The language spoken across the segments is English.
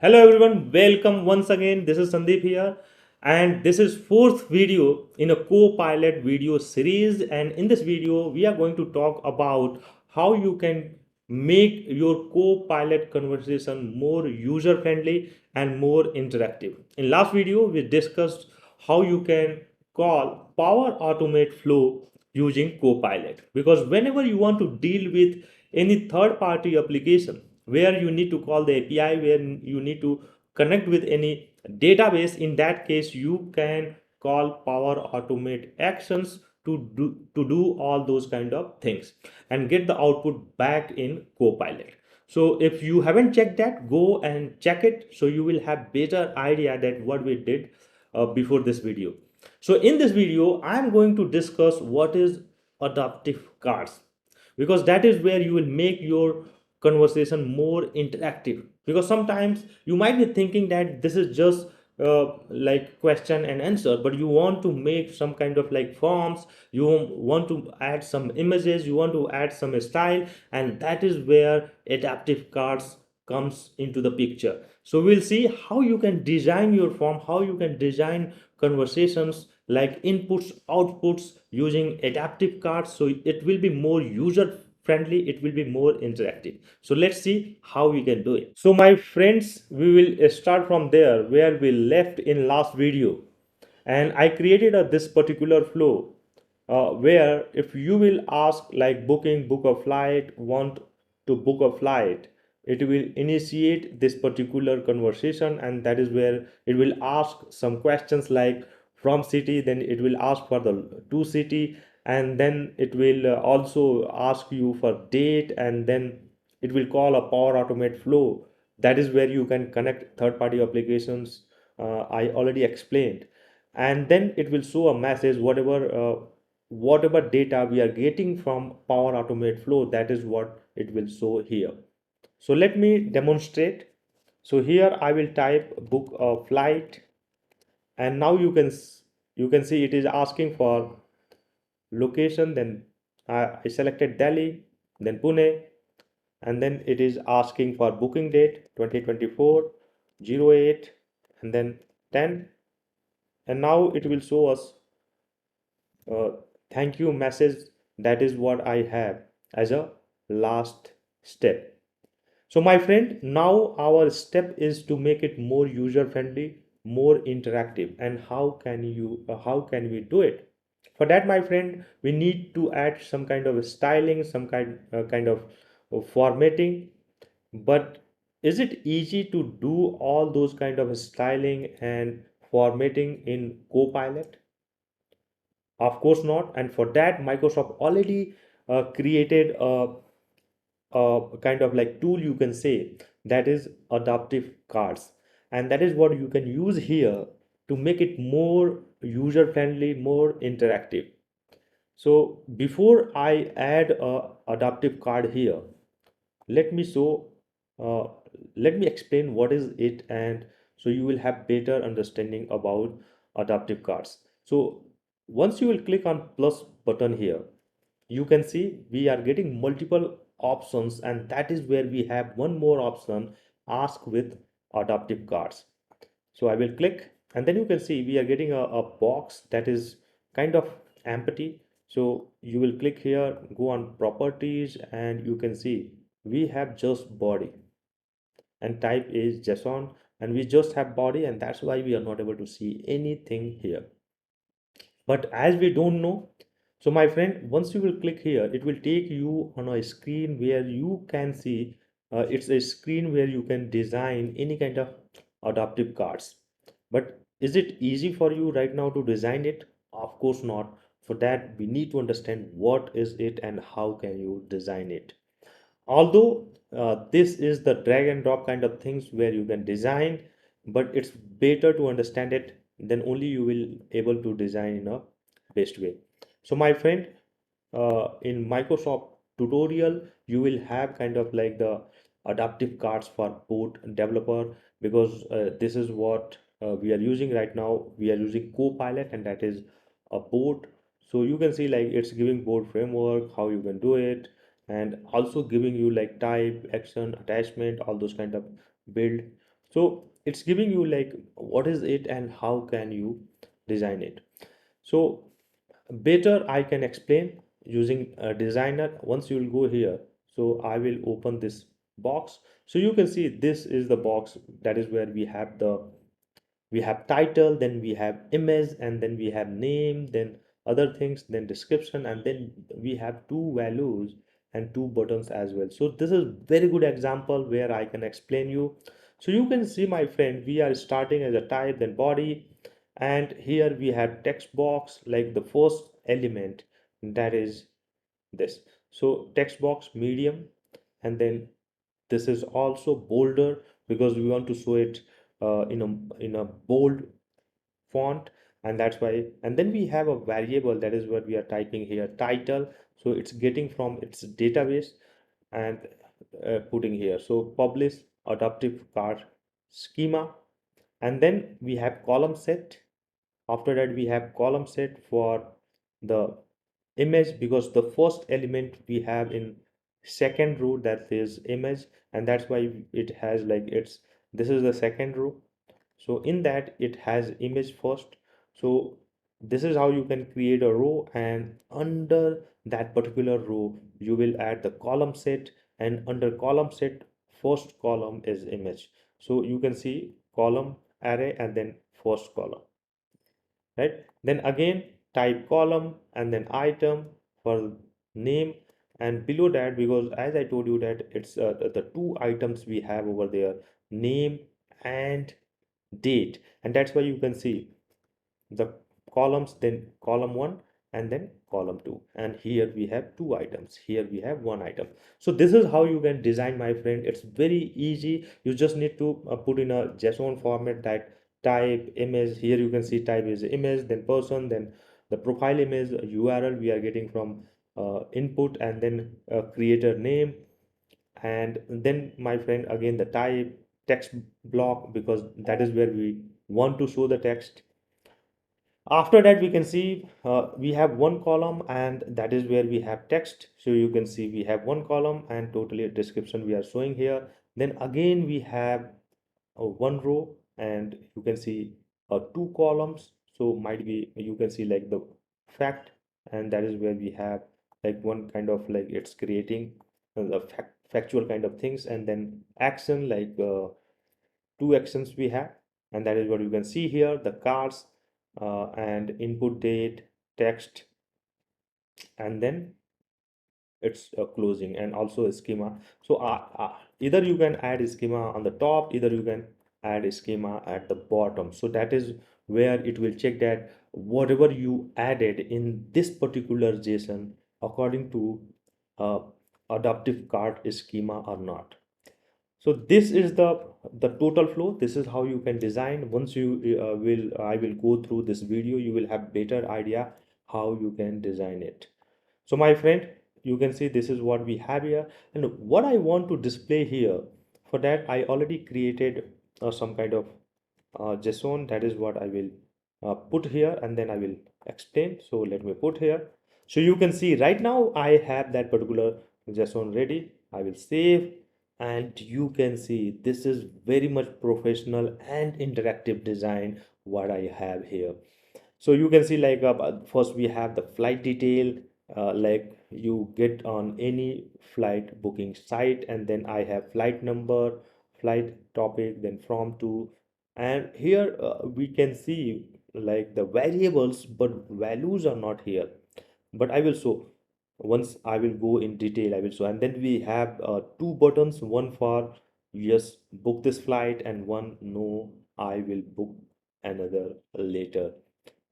Hello everyone, welcome once again. This is Sandeep here, and this is fourth video in a co-pilot video series. And in this video, we are going to talk about how you can make your co-pilot conversation more user-friendly and more interactive. In last video, we discussed how you can call Power Automate Flow using Copilot, because whenever you want to deal with any third party application where you need to call the API, where you need to connect with any database, in that case you can call Power Automate actions to do all those kind of things and get the output back in Copilot. So if you haven't checked that, go and check it, so you will have better idea that what we did before this video. So in this video, I'm going to discuss what is adaptive cards, because that is where you will make your conversation more interactive. Because sometimes you might be thinking that this is just like question and answer, but you want to make some kind of like forms, you want to add some images, you want to add some style, and that is where adaptive cards comes into the picture. So we'll see how you can design your form, how you can design conversations like inputs outputs using adaptive cards, so it will be more user friendly, it will be more interactive. So let's see how we can do it. So my friends, we will start from there where we left in last video, and I created this particular flow where if you will ask like book a flight, want to book a flight, it will initiate this particular conversation, and that is where it will ask some questions like from city, then it will ask for the to city, and then it will also ask you for date, and then it will call a Power Automate flow. That is where you can connect third party applications. I already explained, and then it will show a message whatever data we are getting from Power Automate flow, that is what it will show here. So let me demonstrate. So here I will type book a flight, and now you can see it is asking for location, then I selected Delhi, then Pune, and then it is asking for booking date 2024 08, and then 10, and now it will show us uh, thank you message. That is what I have as a last step. So my friend, now our step is to make it more user friendly, more interactive. And how can we do it? For that, my friend, we need to add some kind of styling, some kind of formatting. But is it easy to do all those kind of styling and formatting in Copilot? Of course not. And for that, Microsoft already created a kind of like tool, you can say, that is adaptive cards. And that is what you can use here to make it more user friendly, more interactive. So before I add a adaptive card here, let me show uh, let me explain what is it, and so you will have better understanding about adaptive cards. So once you will click on plus button here, you can see we are getting multiple options, and that is where we have one more option, ask with adaptive cards. So I will click, and then you can see we are getting a box that is kind of empty. So you will click here, go on properties, and you can see we have just body, and type is JSON, and we just have body, and that's why we are not able to see anything here. But as we don't know, so my friend, once you will click here, it will take you on a screen where you can see it's a screen where you can design any kind of adaptive cards. But is it easy for you right now to design it? Of course not. For that, we need to understand what is it and how can you design it. Although this is the drag and drop kind of things where you can design, but it's better to understand it, then only you will able to design in a best way. So my friend, in Microsoft tutorial, you will have kind of like the adaptive cards for both developer, because this is what we are using right now. We are using Copilot, and that is a board. So you can see like it's giving board framework, how you can do it, and also giving you like type, action, attachment, all those kind of build. So it's giving you like what is it and how can you design it. So better I can explain using a designer. Once you will go here, so I will open this box. So you can see this is the box, that is where we have title, then we have image, and then we have name, then other things, then description, and then we have two values and two buttons as well. So this is very good example where I can explain you. So you can see, my friend, we are starting as a type, then body, and here we have text box, like the first element, that is this. So text box medium, and then this is also bolder because we want to show it in a bold font, and that's why. And then we have a variable, that is what we are typing here, title. So it's getting from its database and putting here. So publish adaptive card schema, and then we have column set. After that we have column set for the image, because the first element we have in second row, that is image, and that's why it has like it's, this is the second row. So in that it has image first. So this is how you can create a row, and under that particular row you will add the column set, and under column set first column is image. So you can see column array and then first column, right? Then again type column and then item for name, and below that, because as I told you that it's the two items we have over there, name and date, and that's why you can see the columns, then column 1 and then column 2, and here we have two items, here we have one item. So this is how you can design, my friend. It's very easy. You just need to put in a JSON format, that type image. Here you can see type is image, then person, then the profile image URL we are getting from input, and then creator name, and then, my friend, again the type text block, because that is where we want to show the text. After that we can see we have one column, and that is where we have text. So you can see we have one column and totally a description we are showing here. Then again we have one row, and you can see two columns. So might be you can see like the fact, and that is where we have like one kind of like it's creating the factual kind of things, and then action, like two actions we have, and that is what you can see here, the cards, and input date text, and then it's closing, and also a schema. So either you can add a schema on the top, either you can add a schema at the bottom. So that is where it will check that whatever you added in this particular JSON according to uh, adaptive card schema or not. So this is the total flow. This is how you can design. Once you will I will go through this video, you will have better idea how you can design it. So my friend, you can see this is what we have here, and what I want to display here, for that I already created some kind of JSON. That is what I will put here, and then I will explain. So let me put here. So you can see right now I have that particular JSON ready. I will save, and you can see this is very much professional and interactive design what I have here. So you can see like first we have the flight detail, like you get on any flight booking site, and then I have flight number, flight topic, then from to, and here we can see like the variables, but values are not here. But I will show once I will go in detail, I will show. And then we have two buttons, one for yes book this flight, and one no, I will book another later.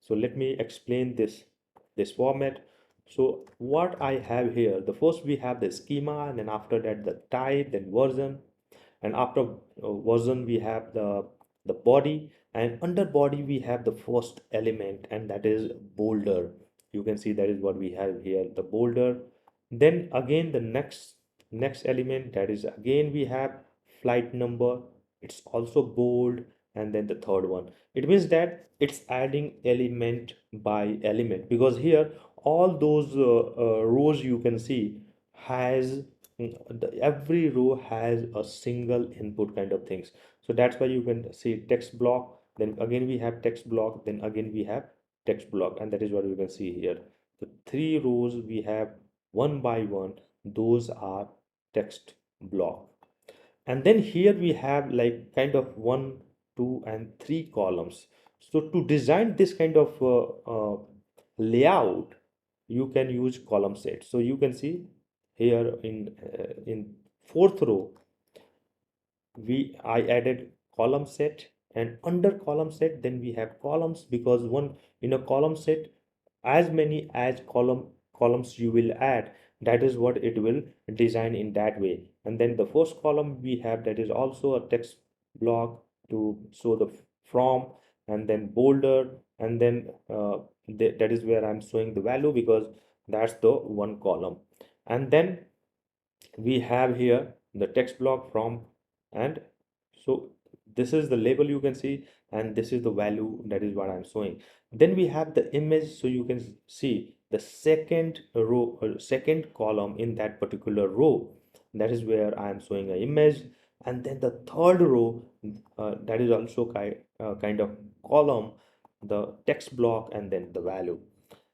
So let me explain this format. So what I have here, the first we have the schema, and then after that the type, then version, and after version we have the body, and under body we have the first element, and that is boulder. You can see that is what we have here, the boulder. Then again the next element, that is again we have flight number, it's also bold. And then the third one, it means that it's adding element by element, because here all those rows you can see has every row has a single input kind of things. So that's why you can see text block, then again we have text block, then again we have text block, and that is what you can see here. The three rows we have one by one, those are text block. And then here we have like kind of one, two, and three columns. So to design this kind of layout, you can use column set. So you can see here in fourth row, I added column set, and under column set then we have columns, because one in a column set, as many as columns you will add, that is what it will design in that way. And then the first column we have, that is also a text block to show the from, and then bolder, and then that is where I'm showing the value, because that's the one column. And then we have here the text block from, and so this is the label you can see, and this is the value, that is what I'm showing. Then we have the image, so you can see the second row or second column in that particular row, that is where I am showing an image. And then the third row, that is also kind of column, the text block, and then the value.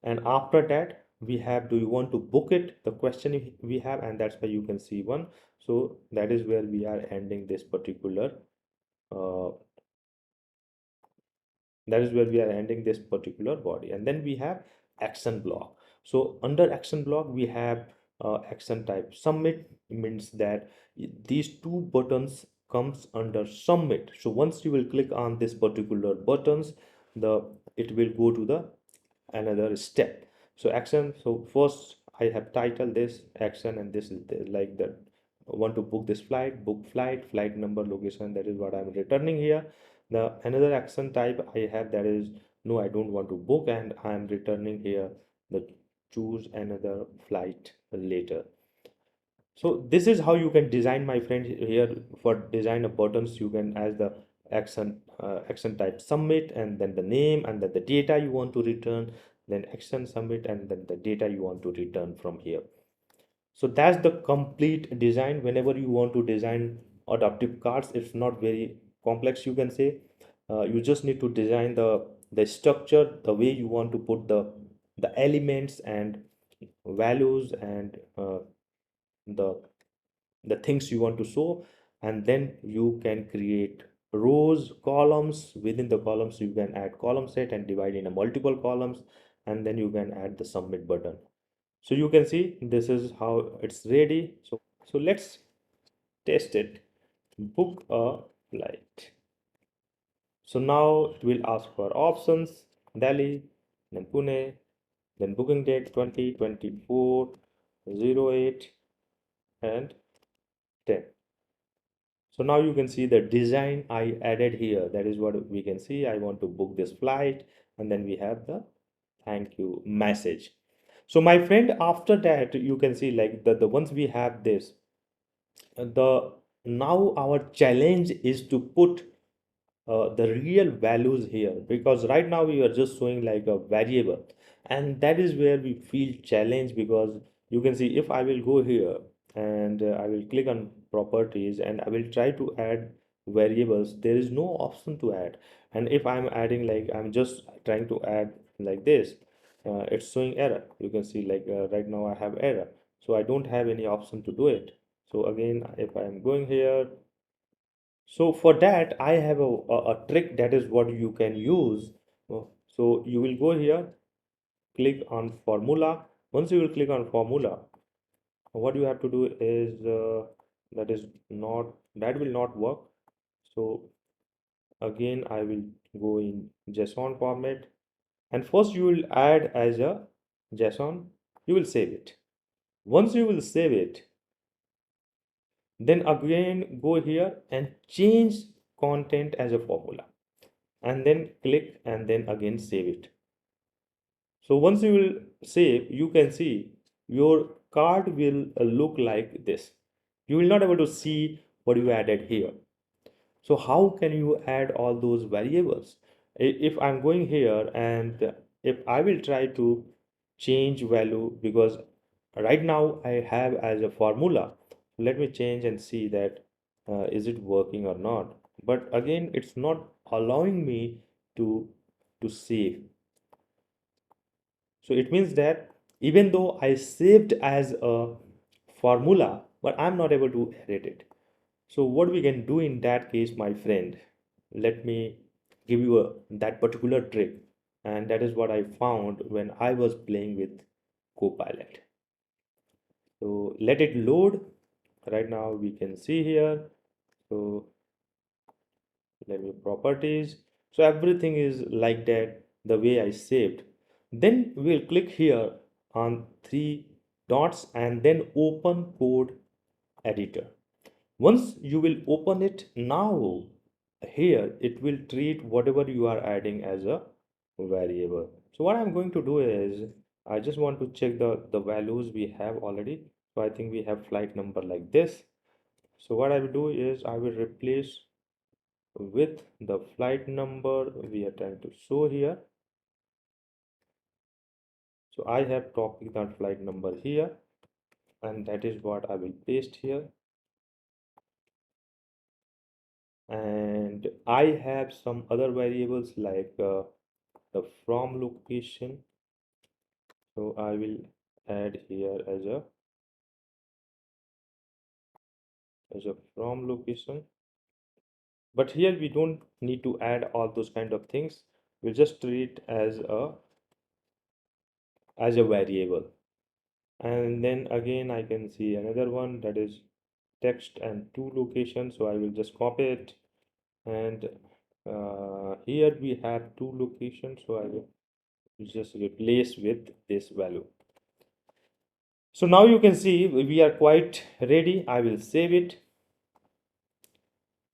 And after that we have, do you want to book it, the question we have, and that's why you can see one. So that is where we are ending this particular uh, that is where we are ending this particular body. And then we have action block. So under action block we have action type submit, means that these two buttons comes under submit. So once you will click on this particular buttons, the it will go to the another step. So action, so first I have titled this action, and this is like the want to book this flight, book flight, flight number, location, that is what I'm returning here. The another action type I have, that is no, I don't want to book, and I'm returning here the choose another flight later. So this is how you can design, my friend. Here for design of buttons, you can as the action type submit, and then the name, and then the data you want to return, then action submit, and then the data you want to return from here. So that's the complete design. Whenever you want to design adaptive cards, it's not very complex, you can say. You just need to design the structure, the way you want to put the elements and values, and the the things you want to show. And then you can create rows, columns. Within the columns you can add column set and divide in a multiple columns, and then you can add the submit button. So you can see this is how it's ready. So let's test it. Book a flight. So now it will ask for options: Delhi, then Pune, then booking date 2024 08 and 10. So now you can see the design I added here. That is what we can see. I want to book this flight, and then we have the thank you message. So my friend, after that you can see like the once we have this, the now our challenge is to put the real values here, because right now we are just showing like a variable, and that is where we feel challenged. Because you can see if I will go here, and I will click on properties, and I will try to add variables, there is no option to add. And if I'm adding, like I'm just trying to add like this, it's showing error. You can see like right now I have error, so I don't have any option to do it. So again, if I'm going here, so for that, I have a trick, that is what you can use. So you will go here, click on formula. Once you will click on formula, what you have to do is that is not, that will not work. So again, I will go in JSON format, and first you will add as a JSON. You will save it. Once you will save it, then again go here and change content as a formula, and then click, and then again save it. So once you will save, you can see your card will look like this. You will not able to see what you added here. So how can you add all those variables? If I'm going here, and if I will try to change value, because right now I have as a formula, Let me change and see that is it working or not. But again, it's not allowing me to save. So it means that even though I saved as a formula, but I'm not able to edit it. So what we can do in that case, my friend, let me give you that particular trick. And that is what I found when I was playing with Copilot. So let it load. Right now we can see here. So let me properties. So everything is like that, the way I saved. Then we'll click here on three dots and then open code editor. Once you will open it, now here it will treat whatever you are adding as a variable. So what I'm going to do is I just want to check the values we have already. So I think we have flight number like this. So what I will do is I will replace with the flight number we are trying to show here. So I have copied that flight number here, and that is what I will paste here. And I have some other variables like the from location. So I will add here as a from location. But here we don't need to add all those kind of things. We'll just treat as a variable. And then again I can see another one, that is text and to location. So I will just copy it, and here we have two locations, so I will just replace with this value. So now you can see we are quite ready. I will save it,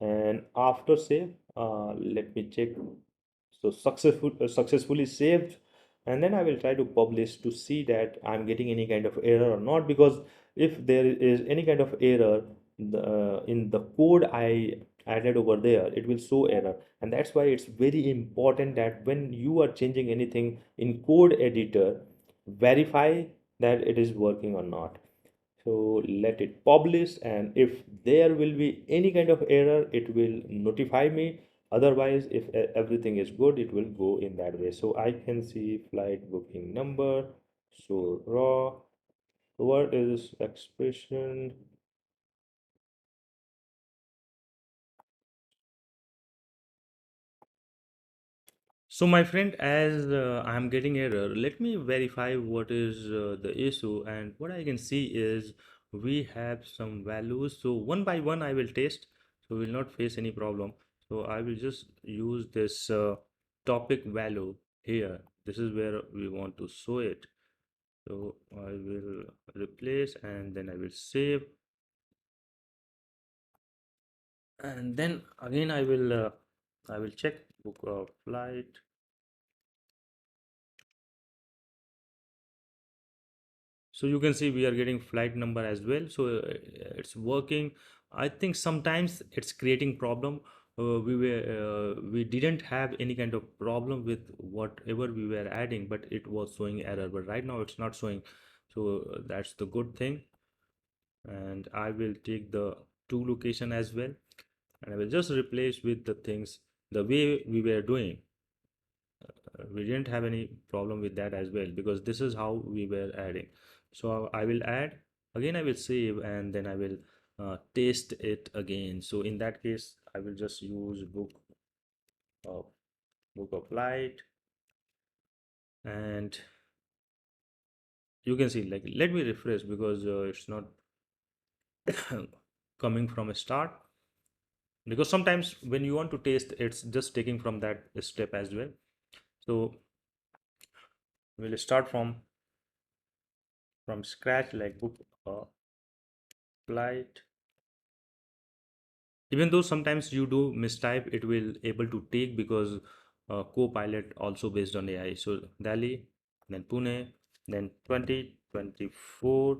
and after save, let me check. So successfully saved, and then I will try to publish to see that I'm getting any kind of error or not, because if there is any kind of error in the code I added over there, it will show error. And that's why it's very important that when you are changing anything in code editor, verify that it is working or not. So let it publish, and if there will be any kind of error, it will notify me. Otherwise, if everything is good, it will go in that way. So I can see flight booking number, so raw, what is expression. So my friend, as I'm getting error, let me verify what is the issue. And what I can see is we have some values. So one by one I will test, so we will not face any problem. So I will just use this topic value here. This is where we want to show it. So I will replace, and then I will save, and then again I will check book of flight. So you can see we are getting flight number as well. So it's working. I think sometimes it's creating problem. We didn't have any kind of problem with whatever we were adding, but it was showing error. But right now it's not showing. So that's the good thing. And I will take the to location as well, and I will just replace with the things the way we were doing. We didn't have any problem with that as well, because this is how we were adding. So I will add again, I will save, and then I will taste it again. So in that case I will just use of book of light, and you can see, like, let me refresh, because it's not coming from a start, because sometimes when you want to taste, it's just taking from that step as well. So we'll start from scratch, like book uh, light. Even though sometimes you do mistype, it will able to take, because Copilot also based on AI. So Delhi, then Pune, then 2024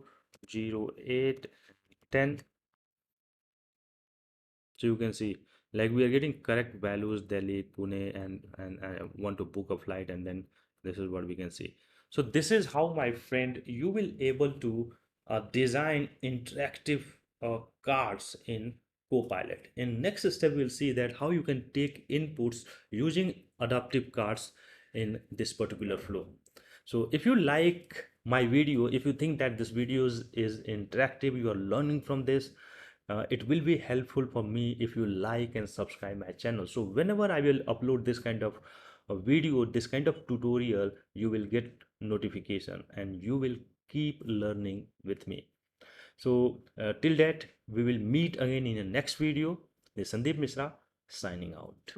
08 10. So you can see, like, we are getting correct values, Delhi, Pune, and I want to book a flight, and then this is what we can see. So this is how, my friend, you will able to design interactive cards in Copilot. In next step, we'll see that how you can take inputs using adaptive cards in this particular flow. So if you like my video, if you think that this video is interactive, you are learning from this, it will be helpful for me if you like and subscribe my channel. So whenever I will upload this kind of video, this kind of tutorial, you will get notification and you will keep learning with me. So till that, we will meet again in the next video. This is Sandeep Misra signing out.